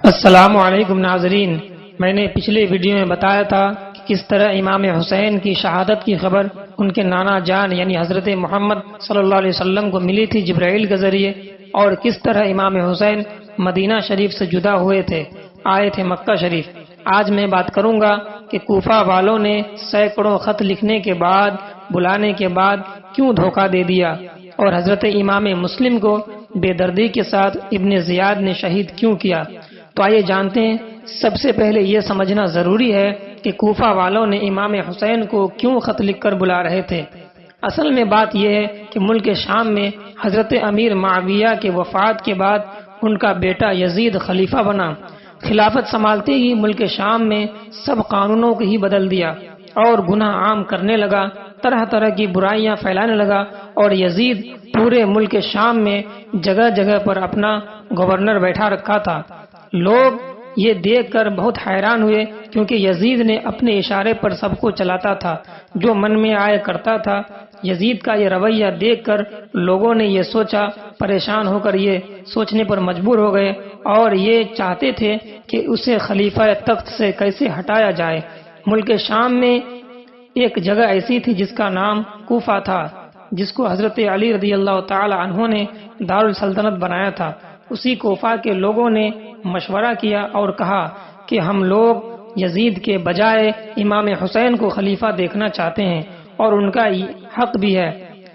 السلام علیکم ناظرین، میں نے پچھلے ویڈیو میں بتایا تھا کہ کس طرح امام حسین کی شہادت کی خبر ان کے نانا جان یعنی حضرت محمد صلی اللہ علیہ وسلم کو ملی تھی جبرائیل کے ذریعے، اور کس طرح امام حسین مدینہ شریف سے جدا ہوئے تھے، آئے تھے مکہ شریف۔ آج میں بات کروں گا کہ کوفہ والوں نے سینکڑوں خط لکھنے کے بعد، بلانے کے بعد کیوں دھوکہ دے دیا، اور حضرت امام مسلم کو بے دردی کے ساتھ ابن زیاد نے شہید کیوں کیا۔ تو آئیے جانتے ہیں۔ سب سے پہلے یہ سمجھنا ضروری ہے کہ کوفہ والوں نے امام حسین کو کیوں خط لکھ کر بلا رہے تھے۔ اصل میں بات یہ ہے کہ ملک شام میں حضرت امیر معاویہ کے وفات کے بعد ان کا بیٹا یزید خلیفہ بنا۔ خلافت سنبھالتے ہی ملک شام میں سب قانونوں کو ہی بدل دیا اور گناہ عام کرنے لگا، طرح طرح کی برائیاں پھیلانے لگا، اور یزید پورے ملک شام میں جگہ جگہ پر اپنا گورنر بیٹھا رکھا تھا۔ لوگ یہ دیکھ کر بہت حیران ہوئے، کیونکہ یزید نے اپنے اشارے پر سب کو چلاتا تھا، جو من میں آیا کرتا تھا۔ یزید کا یہ رویہ دیکھ کر لوگوں نے یہ سوچا، پریشان ہو کر یہ سوچنے پر مجبور ہو گئے، اور یہ چاہتے تھے کہ اسے خلیفہ تخت سے کیسے ہٹایا جائے۔ ملک شام میں ایک جگہ ایسی تھی جس کا نام کوفہ تھا، جس کو حضرت علی رضی اللہ تعالی عنہ نے دارالسلطنت بنایا تھا۔ اسی کوفہ کے لوگوں نے مشورہ کیا اور کہا کہ ہم لوگ یزید کے بجائے امام حسین کو خلیفہ دیکھنا چاہتے ہیں، اور ان کا حق بھی ہے۔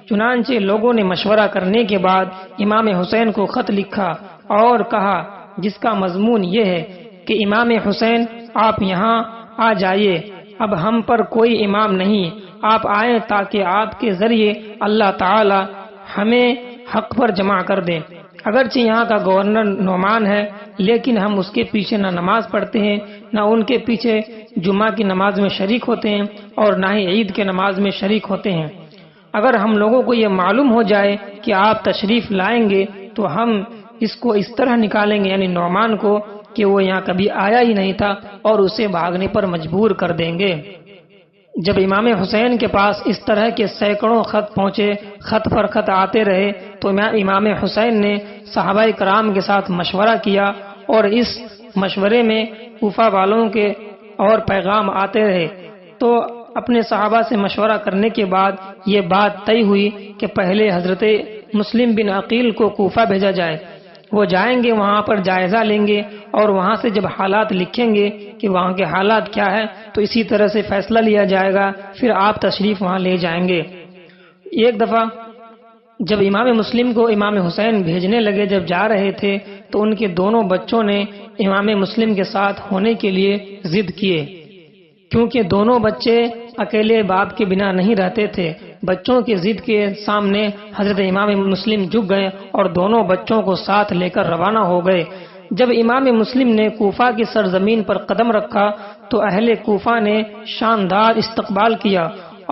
چنانچہ لوگوں نے مشورہ کرنے کے بعد امام حسین کو خط لکھا اور کہا، جس کا مضمون یہ ہے کہ امام حسین آپ یہاں آ جائیے، اب ہم پر کوئی امام نہیں، آپ آئیں تاکہ آپ کے ذریعے اللہ تعالی ہمیں حق پر جمع کر دیں۔ اگرچہ یہاں کا گورنر نعمان ہے، لیکن ہم اس کے پیچھے نہ نماز پڑھتے ہیں، نہ ان کے پیچھے جمعہ کی نماز میں شریک ہوتے ہیں، اور نہ ہی عید کے نماز میں شریک ہوتے ہیں۔ اگر ہم لوگوں کو یہ معلوم ہو جائے کہ آپ تشریف لائیں گے تو ہم اس کو اس طرح نکالیں گے، یعنی نعمان کو، کہ وہ یہاں کبھی آیا ہی نہیں تھا، اور اسے بھاگنے پر مجبور کر دیں گے۔ جب امام حسین کے پاس اس طرح کے سینکڑوں خط پہنچے، خط پر خط آتے رہے، تو امام حسین نے صحابہ کرام کے ساتھ مشورہ کیا، اور اس مشورے میں کوفہ والوں کے اور پیغام آتے رہے۔ تو اپنے صحابہ سے مشورہ کرنے کے بعد یہ بات طے ہوئی کہ پہلے حضرت مسلم بن عقیل کو کوفہ بھیجا جائے۔ وہ جائیں گے، وہاں پر جائزہ لیں گے، اور وہاں سے جب حالات لکھیں گے کہ وہاں کے حالات کیا ہے، تو اسی طرح سے فیصلہ لیا جائے گا، پھر آپ تشریف وہاں لے جائیں گے۔ ایک دفعہ جب امام مسلم کو امام حسین بھیجنے لگے، جب جا رہے تھے، تو ان کے دونوں بچوں نے امام مسلم کے ساتھ ہونے کے لیے ضد کیے، کیونکہ دونوں بچے اکیلے باپ کے بنا نہیں رہتے تھے۔ بچوں کی ضد کے سامنے حضرت امام مسلم جھک گئے اور دونوں بچوں کو ساتھ لے کر روانہ ہو گئے۔ جب امام مسلم نے کوفہ کی سرزمین پر قدم رکھا تو اہل کوفہ نے شاندار استقبال کیا،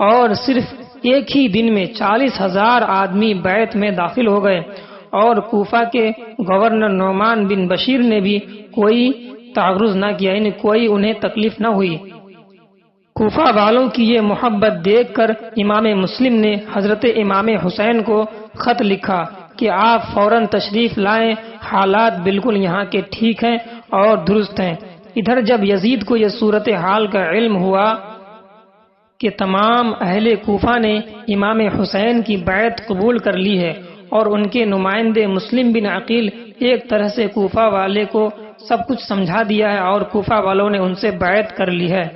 اور صرف ایک ہی دن میں 40,000 آدمی بیعت میں داخل ہو گئے، اور کوفہ کے گورنر نعمان بن بشیر نے بھی کوئی تعرض نہ کیا، یعنی کوئی انہیں تکلیف نہ ہوئی۔ کوفہ والوں کی یہ محبت دیکھ کر امام مسلم نے حضرت امام حسین کو خط لکھا کہ آپ فوراً تشریف لائیں، حالات بالکل یہاں کے ٹھیک ہیں اور درست ہیں۔ ادھر جب یزید کو یہ صورتحال کا علم ہوا کہ تمام اہل کوفہ نے امام حسین کی بیعت قبول کر لی ہے، اور ان کے نمائندے مسلم بن عقیل ایک طرح سے کوفہ والے کو سب کچھ سمجھا دیا ہے، اور کوفہ والوں نے ان سے بیعت کر لی ہے،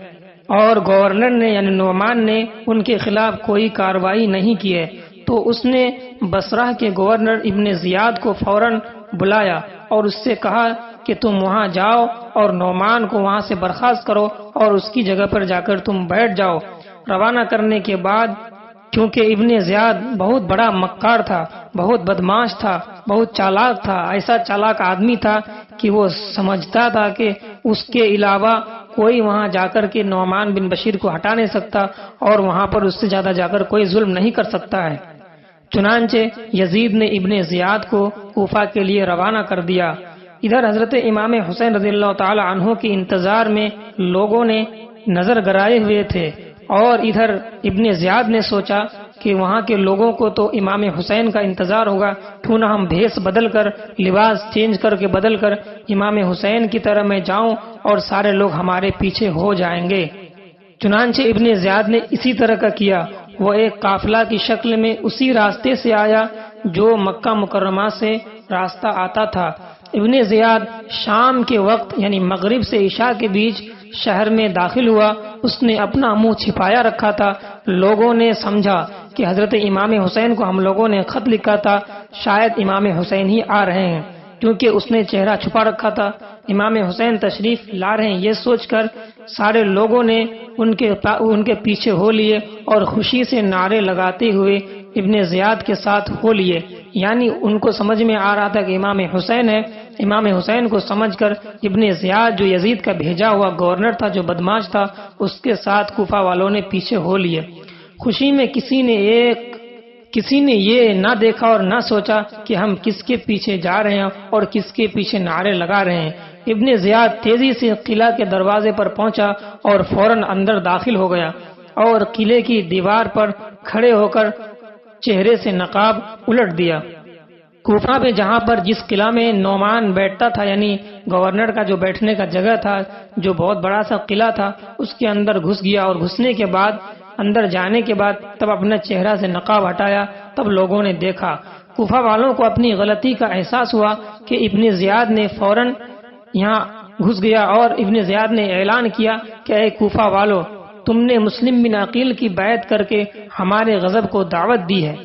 اور گورنر نے یعنی نعمان نے ان کے خلاف کوئی کارروائی نہیں کی ہے، تو اس نے بصرہ کے گورنر ابن زیاد کو فوراً بلایا اور اس سے کہا کہ تم وہاں جاؤ اور نعمان کو وہاں سے برخاست کرو، اور اس کی جگہ پر جا کر تم بیٹھ جاؤ۔ روانہ کرنے کے بعد، کیونکہ ابن زیاد بہت بڑا مکار تھا، بہت بدماش تھا، بہت چالاک تھا، ایسا چالاک آدمی تھا کہ وہ سمجھتا تھا کہ اس کے علاوہ کوئی وہاں جا کر کے نعمان بن بشیر کو ہٹا نہیں سکتا، اور وہاں پر اس سے زیادہ جا کر کوئی ظلم نہیں کر سکتا ہے۔ چنانچہ یزید نے ابن زیاد کو کوفہ کے لیے روانہ کر دیا۔ ادھر حضرت امام حسین رضی اللہ تعالی عنہ کے انتظار میں لوگوں نے نظر گرائے ہوئے تھے، اور ادھر ابن زیاد نے سوچا کہ وہاں کے لوگوں کو تو امام حسین کا انتظار ہوگا، کیوں نہ ہم بھیس بدل کر، لباس چینج کر کے بدل کر امام حسین کی طرح میں جاؤں اور سارے لوگ ہمارے پیچھے ہو جائیں گے۔ چنانچہ ابن زیاد نے اسی طرح کا کیا، وہ ایک قافلہ کی شکل میں اسی راستے سے آیا جو مکہ مکرمہ سے راستہ آتا تھا۔ ابن زیاد شام کے وقت یعنی مغرب سے عشاء کے بیچ شہر میں داخل ہوا۔ اس نے اپنا منہ چھپایا رکھا تھا۔ لوگوں نے سمجھا کہ حضرت امام حسین کو ہم لوگوں نے خط لکھا تھا، شاید امام حسین ہی آ رہے ہیں، کیونکہ اس نے چہرہ چھپا رکھا تھا۔ امام حسین تشریف لا رہے ہیں یہ سوچ کر سارے لوگوں نے ان کے پیچھے ہو لیے اور خوشی سے نعرے لگاتے ہوئے ابن زیاد کے ساتھ ہو لیے، یعنی ان کو سمجھ میں آ رہا تھا کہ امام حسین ہے۔ امام حسین کو سمجھ کر ابن زیاد جو یزید کا بھیجا ہوا گورنر تھا، جو بدماش تھا، اس کے ساتھ کوفہ والوں نے پیچھے ہو لیے۔ خوشی میں کسی نے یہ نہ دیکھا اور نہ سوچا کہ ہم کس کے پیچھے جا رہے ہیں اور کس کے پیچھے نعرے لگا رہے ہیں۔ ابن زیاد تیزی سے قلعہ کے دروازے پر پہنچا اور فوراً اندر داخل ہو گیا اور قلعے کی دیوار پر کھڑے ہو کر چہرے سے نقاب الٹ دیا۔ کوفہ میں جہاں پر جس قلعہ میں نعمان بیٹھتا تھا، یعنی گورنر کا جو بیٹھنے کا جگہ تھا، جو بہت بڑا سا قلعہ تھا، اس کے اندر گھس گیا اور گھسنے کے بعد اندر جانے کے بعد تب اپنا چہرہ سے نقاب ہٹایا۔ تب لوگوں نے دیکھا، کوفہ والوں کو اپنی غلطی کا احساس ہوا کہ ابن زیاد نے فوراً یہاں گھس گیا اور ابن زیاد نے اعلان کیا کہ اے کوفہ والو، تم نے مسلم بن عقیل کی بیعت کر کے ہمارے غضب کو دعوت دی ہے۔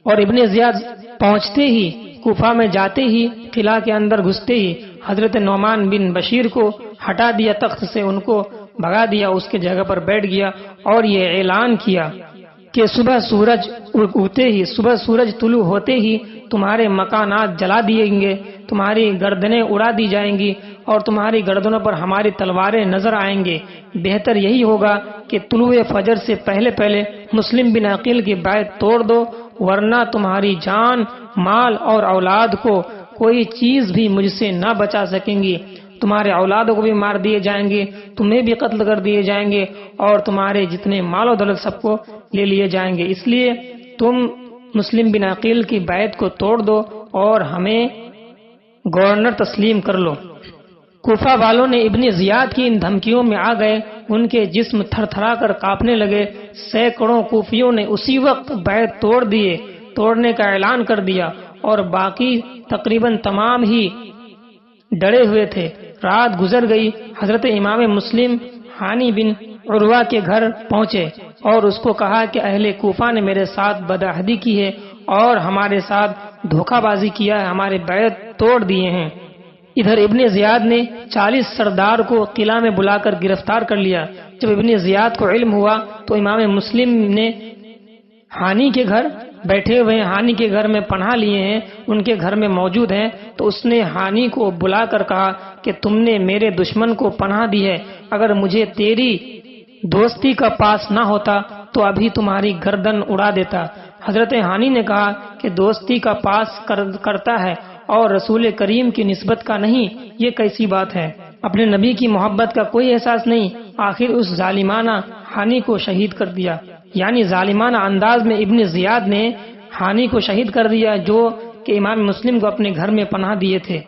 اور ابن زیاد پہنچتے ہی، کوفہ میں جاتے ہی، قلعہ کے اندر گھستے ہی حضرت نعمان بن بشیر کو ہٹا دیا تخت سے، ان کو بھگا دیا، اس کے جگہ پر بیٹھ گیا اور یہ اعلان کیا کہ صبح سورج طلوع ہوتے ہی تمہارے مکانات جلا دییں گے، تمہاری گردنیں اڑا دی جائیں گی اور تمہاری گردنوں پر ہماری تلواریں نظر آئیں گے۔ بہتر یہی ہوگا کہ طلوع فجر سے پہلے پہلے مسلم بن عقیل کی بیعت توڑ دو، ورنہ تمہاری جان، مال اور اولاد کو کوئی چیز بھی مجھ سے نہ بچا سکیں گی۔ تمہارے اولادوں کو بھی مار دیے جائیں گے، تمہیں بھی قتل کر دیے جائیں گے اور تمہارے جتنے مال و دولت سب کو لے لیے جائیں گے۔ اس لیے تم مسلم بن عقیل کی بیعت کو توڑ دو اور ہمیں گورنر تسلیم کر لو۔ کوفہ والوں نے ابن زیاد کی ان دھمکیوں میں آ گئے، ان کے جسم تھر تھرا کر کانپنے لگے۔ سینکڑوں کوفیوں نے اسی وقت بیعت توڑنے کا اعلان کر دیا اور باقی تقریباً تمام ہی ڈرے ہوئے تھے۔ رات گزر گئی، حضرت امام مسلم ہانی بن عروہ کے گھر پہنچے اور اس کو کہا کہ اہل کوفہ نے میرے ساتھ بدعہدی کی ہے اور ہمارے ساتھ دھوکہ بازی کیا ہے، ہمارے بیعت توڑ دیے ہیں۔ ادھر ابن زیاد نے 40 سردار کو قلعہ میں بلا کر گرفتار کر لیا۔ جب ابن زیاد کو علم ہوا تو امام مسلم نے ہانی کے گھر بیٹھے ہوئے ہیں، ہانی کے گھر میں پناہ لیے ہیں، ان کے گھر میں موجود ہیں، تو اس نے ہانی کو بلا کر کہا کہ تم نے میرے دشمن کو پناہ دی ہے، اگر مجھے تیری دوستی کا پاس نہ ہوتا تو ابھی تمہاری گردن اڑا دیتا۔ حضرت ہانی نے کہا کہ دوستی کا پاس کرتا ہے اور رسول کریم کی نسبت کا نہیں، یہ کیسی بات ہے؟ اپنے نبی کی محبت کا کوئی احساس نہیں؟ آخر اس ظالمانہ ہانی کو شہید کر دیا، یعنی ظالمانہ انداز میں ابن زیاد نے ہانی کو شہید کر دیا جو کہ امام مسلم کو اپنے گھر میں پناہ دیے تھے۔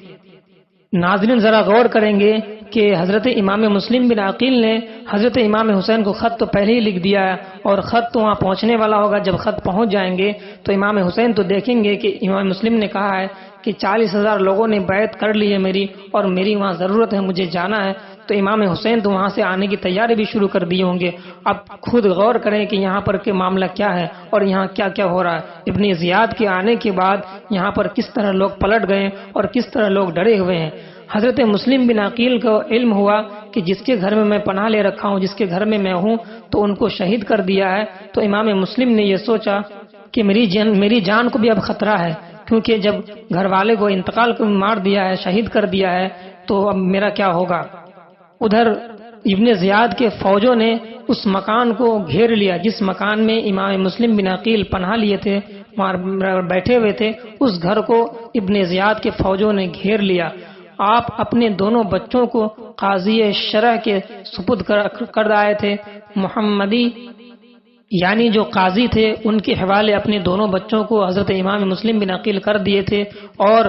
ناظرین ذرا غور کریں گے کہ حضرت امام مسلم بن عقیل نے حضرت امام حسین کو خط تو پہلے ہی لکھ دیا ہے اور خط تو وہاں پہنچنے والا ہوگا۔ جب خط پہنچ جائیں گے تو امام حسین تو دیکھیں گے کہ امام مسلم نے کہا ہے کہ 40,000 لوگوں نے بیعت کر لی ہے میری اور میری وہاں ضرورت ہے، مجھے جانا ہے، تو امام حسین تو وہاں سے آنے کی تیاری بھی شروع کر دیے ہوں گے۔ اب خود غور کریں کہ یہاں پر کے معاملہ کیا ہے اور یہاں کیا کیا ہو رہا ہے۔ ابن زیاد کے آنے کے بعد یہاں پر کس طرح لوگ پلٹ گئے اور کس طرح لوگ ڈرے ہوئے ہیں۔ حضرت مسلم بن عقیل کو علم ہوا کہ جس کے گھر میں میں پناہ لے رکھا ہوں، جس کے گھر میں میں ہوں، تو ان کو شہید کر دیا ہے، تو امام مسلم نے یہ سوچا کہ میری جان کو بھی اب خطرہ ہے، کیونکہ جب گھر والے کو انتقال کو مار دیا ہے، شہید کر دیا ہے، تو اب میرا کیا ہوگا۔ ادھر ابن زیاد کے فوجوں نے اس مکان کو گھیر لیا جس مکان میں امام مسلم بن عقیل پناہ لیے تھے، وہاں بیٹھے ہوئے تھے، اس گھر کو ابن زیاد کے فوجوں نے گھیر لیا۔ آپ اپنے دونوں بچوں کو قاضی شرع کے سپرد کر آئے تھے۔ محمدی یعنی جو قاضی تھے ان کے حوالے اپنے دونوں بچوں کو حضرت امام مسلم بن عقیل کر دیے تھے اور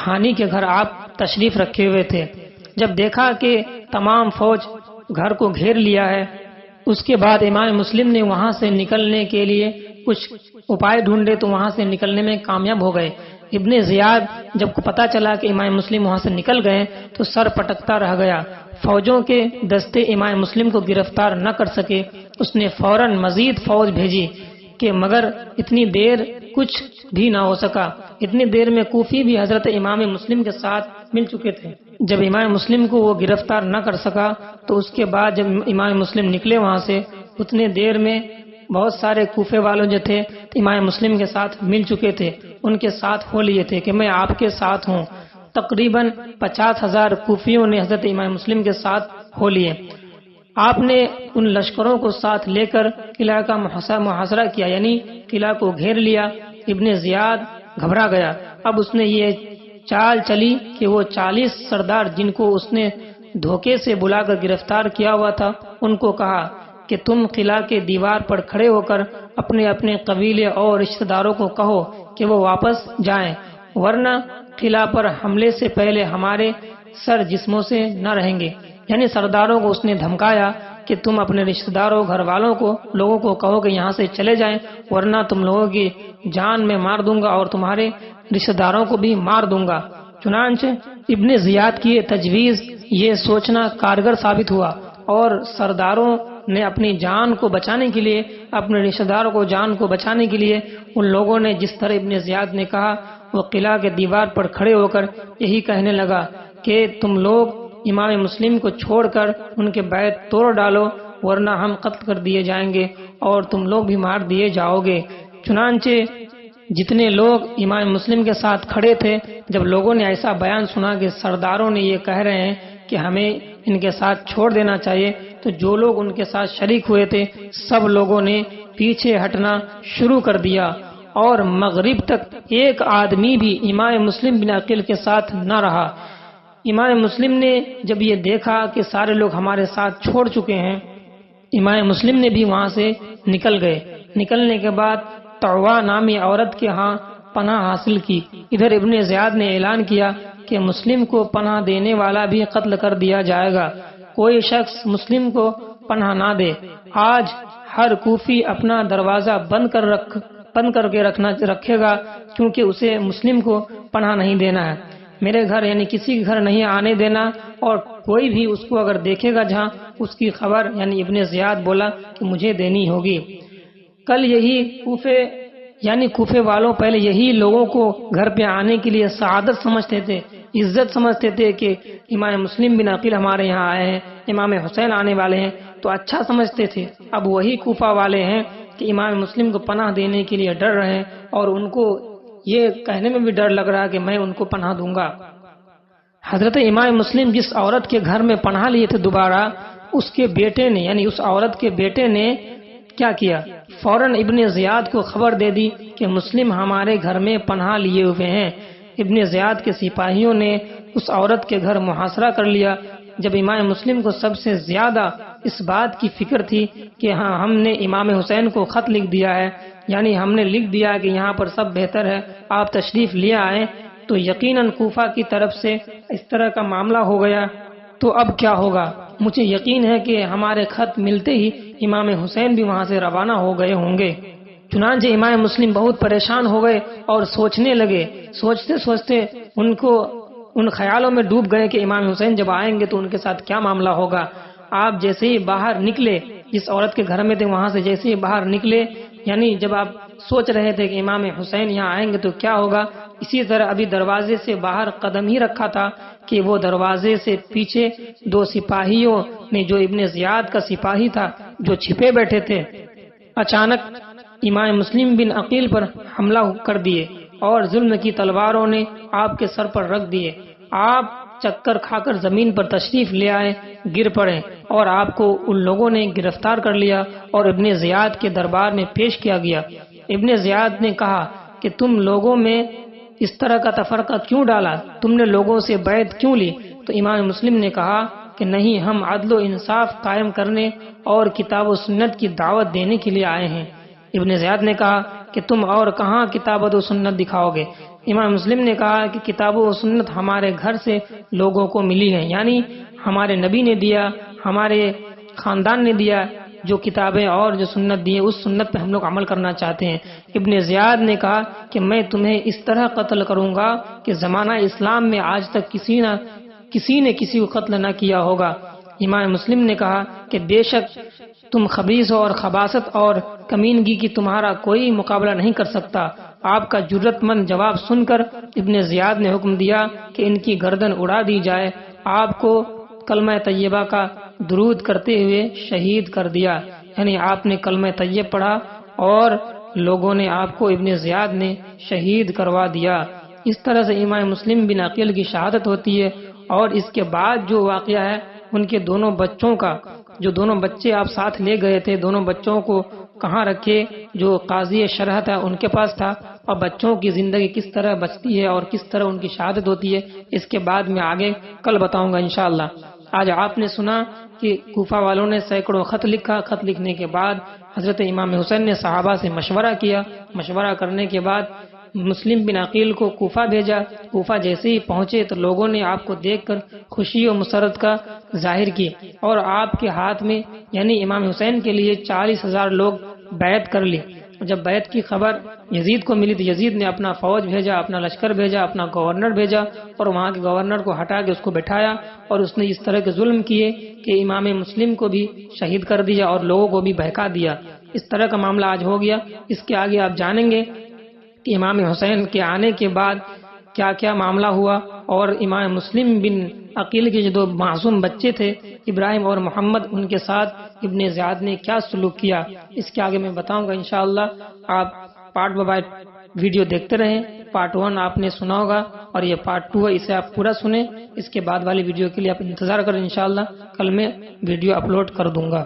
ہانی کے گھر آپ تشریف رکھے ہوئے تھے۔ جب دیکھا کہ تمام فوج گھر کو گھیر لیا ہے، اس کے بعد امام مسلم نے وہاں سے نکلنے کے لیے کچھ اپائے ڈھونڈے تو وہاں سے نکلنے میں کامیاب ہو گئے۔ ابن زیاد جب کو پتا چلا کہ امام مسلم وہاں سے نکل گئے تو سر پٹکتا رہ گیا۔ فوجوں کے دستے امام مسلم کو گرفتار نہ کر سکے۔ اس نے فوراً مزید فوج بھیجی کہ مگر اتنی دیر کچھ بھی نہ ہو سکا۔ اتنی دیر میں کوفی بھی حضرت امام مسلم کے ساتھ مل چکے تھے۔ جب امام مسلم کو وہ گرفتار نہ کر سکا تو اس کے بعد جب امام مسلم نکلے وہاں سے اتنے دیر میں بہت سارے کوفے والوں جو تھے امام مسلم کے ساتھ مل چکے تھے، ان کے ساتھ ہو لیے تھے کہ میں آپ کے ساتھ ہوں۔ تقریباً 50,000 کوفیوں نے حضرت امام مسلم کے ساتھ ہو لیے۔ آپ نے ان لشکروں کو ساتھ لے کر قلعہ کا محاصرہ کیا، یعنی قلعہ کو گھیر لیا۔ ابن زیاد گھبرا گیا۔ اب اس نے یہ چال چلی کہ وہ 40 سردار جن کو اس نے دھوکے سے بلا کر گرفتار کیا ہوا تھا ان کو کہا کہ تم قلعہ کے دیوار پر کھڑے ہو کر اپنے اپنے قبیلے اور رشتہ داروں کو کہو کہ وہ واپس جائیں، ورنہ قلعہ پر حملے سے پہلے ہمارے سر جسموں سے نہ رہیں گے۔ یعنی سرداروں کو اس نے دھمکایا کہ تم اپنے رشتہ داروں گھر والوں کو لوگوں کو کہو کہ یہاں سے چلے جائیں، ورنہ تم لوگوں کی جان میں مار دوں گا اور تمہارے رشتہ داروں کو بھی مار دوں گا۔ چنانچہ ابن زیاد کی یہ تجویز یہ سوچنا کارگر ثابت ہوا اور سرداروں نے اپنی جان کو بچانے کے لیے، اپنے رشتہ داروں کو جان کو بچانے کے لیے ان لوگوں نے جس طرح ابن زیاد نے کہا وہ قلعہ کے دیوار پر کھڑے ہو کر یہی کہنے لگا کہ تم لوگ امام مسلم کو چھوڑ کر ان کے بیت توڑ ڈالو، ورنہ ہم قتل کر دیے جائیں گے اور تم لوگ بھی مار دیے جاؤ گے۔ چنانچہ جتنے لوگ امام مسلم کے ساتھ کھڑے تھے، جب لوگوں نے ایسا بیان سنا کہ سرداروں نے یہ کہہ رہے ہیں کہ ہمیں ان کے ساتھ چھوڑ دینا چاہیے، تو جو لوگ ان کے ساتھ شریک ہوئے تھے سب لوگوں نے پیچھے ہٹنا شروع کر دیا اور مغرب تک ایک آدمی بھی امام مسلم بن عقیل کے ساتھ نہ رہا۔ امام مسلم نے جب یہ دیکھا کہ سارے لوگ ہمارے ساتھ چھوڑ چکے ہیں، امام مسلم نے بھی وہاں سے نکل گئے۔ نکلنے کے بعد طعوا نامی عورت کے ہاں پناہ حاصل کی۔ ادھر ابن زیاد نے اعلان کیا کہ مسلم کو پناہ دینے والا بھی قتل کر دیا جائے گا، کوئی شخص مسلم کو پناہ نہ دے۔ آج ہر کوفی اپنا دروازہ بند کر کے رکھے گا، کیونکہ اسے مسلم کو پناہ نہیں دینا ہے۔ میرے گھر یعنی کسی کے گھر نہیں آنے دینا، اور کوئی بھی اس کو اگر دیکھے گا جہاں اس کی خبر، یعنی ابن زیاد بولا کہ مجھے دینی ہوگی۔ کل یہی کوفے والوں پہلے یہی لوگوں کو گھر پہ آنے کے لیے سعادت سمجھتے تھے، عزت سمجھتے تھے کہ امام مسلم بن عقیل ہمارے یہاں آئے ہیں، امام حسین آنے والے ہیں، تو اچھا سمجھتے تھے۔ اب وہی کوفہ والے ہیں کہ امام مسلم کو پناہ دینے کے لیے ڈر رہے ہیں، اور ان کو یہ کہنے میں بھی ڈر لگ رہا ہے کہ میں ان کو پناہ دوں گا۔ حضرت امام مسلم جس عورت کے گھر میں پناہ لیے تھے دوبارہ، اس کے بیٹے نے یعنی اس عورت کے بیٹے نے کیا کیا؟ فوراً ابن زیاد کو خبر دے دی کہ مسلم ہمارے گھر میں پناہ لیے ہوئے ہیں۔ ابن زیاد کے سپاہیوں نے اس عورت کے گھر محاصرہ کر لیا۔ جب امام مسلم کو سب سے زیادہ اس بات کی فکر تھی کہ ہاں ہم نے امام حسین کو خط لکھ دیا ہے، یعنی ہم نے لکھ دیا کہ یہاں پر سب بہتر ہے، آپ تشریف لے آئیں، تو یقیناً کوفہ کی طرف سے اس طرح کا معاملہ ہو گیا، تو اب کیا ہوگا؟ مجھے یقین ہے کہ ہمارے خط ملتے ہی امام حسین بھی وہاں سے روانہ ہو گئے ہوں گے۔ چنانچہ امام مسلم بہت پریشان ہو گئے اور سوچنے لگے، سوچتے سوچتے ان خیالوں میں ڈوب گئے کہ امام حسین جب آئیں گے تو ان کے ساتھ کیا معاملہ ہوگا۔ آپ جیسے ہی باہر نکلے، جس عورت کے گھر میں تھے وہاں سے جیسے ہی باہر نکلے، یعنی جب آپ سوچ رہے تھے کہ امام حسین یہاں آئیں گے تو کیا ہوگا، اسی طرح ابھی دروازے سے باہر قدم ہی رکھا تھا کہ وہ دروازے سے پیچھے دو سپاہیوں نے، جو ابن زیاد کا سپاہی تھا جو چھپے بیٹھے تھے، اچانک امام مسلم بن عقیل پر حملہ کر دیے اور ظلم کی تلواروں نے آپ کے سر پر رکھ دیے۔ آپ چکر کھا کر زمین پر تشریف لے آئے، گر پڑے اور آپ کو ان لوگوں نے گرفتار کر لیا اور ابن زیاد کے دربار میں پیش کیا گیا۔ ابن زیاد نے کہا کہ تم لوگوں میں اس طرح کا تفرقہ کیوں ڈالا، تم نے لوگوں سے بیعت کیوں لی؟ تو امام مسلم نے کہا کہ نہیں، ہم عدل و انصاف قائم کرنے اور کتاب و سنت کی دعوت دینے کے لیے آئے ہیں۔ ابن زیاد نے کہا کہ تم اور کہاں کتاب و سنت دکھاؤ گے؟ امام مسلم نے کہا کہ کتاب و سنت ہمارے گھر سے لوگوں کو ملی ہے، یعنی ہمارے نبی نے دیا، ہمارے خاندان نے دیا، جو کتابیں اور جو سنت دی اس سنت پہ ہم لوگ عمل کرنا چاہتے ہیں۔ ابن زیاد نے کہا کہ میں تمہیں اس طرح قتل کروں گا کہ زمانہ اسلام میں آج تک کسی نے کسی کو قتل نہ کیا ہوگا۔ امام مسلم نے کہا کہ بے شک تم خبیث اور خباثت اور کمینگی کی تمہارا کوئی مقابلہ نہیں کر سکتا۔ آپ کا جرت مند جواب سن کر ابن زیاد نے حکم دیا کہ ان کی گردن اڑا دی جائے۔ آپ کو کلمہ طیبہ کا درود کرتے ہوئے شہید کر دیا، یعنی آپ نے کلمہ طیب پڑھا اور لوگوں نے آپ کو ابن زیاد نے شہید کروا دیا۔ اس طرح سے امام مسلم بن عقیل کی شہادت ہوتی ہے، اور اس کے بعد جو واقعہ ہے ان کے دونوں بچوں کا، جو دونوں بچے آپ ساتھ لے گئے تھے، دونوں بچوں کو کہاں رکھے، جو قاضی شرح تھا ان کے پاس تھا، اور بچوں کی زندگی کس طرح بچتی ہے اور کس طرح ان کی شہادت ہوتی ہے، اس کے بعد میں آگے کل بتاؤں گا انشاءاللہ۔ آج آپ نے سنا کہ کوفہ والوں نے سینکڑوں خط لکھا، خط لکھنے کے بعد حضرت امام حسین نے صحابہ سے مشورہ کیا، مشورہ کرنے کے بعد مسلم بن عقیل کو کوفہ بھیجا۔ کوفہ جیسے ہی پہنچے تو لوگوں نے آپ کو دیکھ کر خوشی و مسرت کا ظاہر کی، اور آپ کے ہاتھ میں یعنی امام حسین کے لیے 40,000 لوگ بیعت کر لی۔ جب بیعت کی خبر یزید کو ملی تو یزید نے اپنا فوج بھیجا، اپنا لشکر بھیجا، اپنا گورنر بھیجا، اور وہاں کے گورنر کو ہٹا کے اس کو بٹھایا، اور اس نے اس طرح کے ظلم کیے کہ امام مسلم کو بھی شہید کر دیا اور لوگوں کو بھی بہکا دیا۔ اس طرح کا معاملہ آج ہو گیا۔ اس کے آگے آپ جانیں گے کہ امام حسین کے آنے کے بعد کیا کیا معاملہ ہوا، اور امام مسلم بن عقیل کے جو دو معصوم بچے تھے ابراہیم اور محمد، ان کے ساتھ ابن زیاد نے کیا سلوک کیا، اس کے آگے میں بتاؤں گا انشاءاللہ۔ آپ پارٹ بائی ویڈیو دیکھتے رہیں۔ پارٹ 1 آپ نے سنا ہوگا اور یہ پارٹ 2 ہے، اسے آپ پورا سنیں۔ اس کے بعد والی ویڈیو کے لیے آپ انتظار کریں، انشاءاللہ کل میں ویڈیو اپلوڈ کر دوں گا۔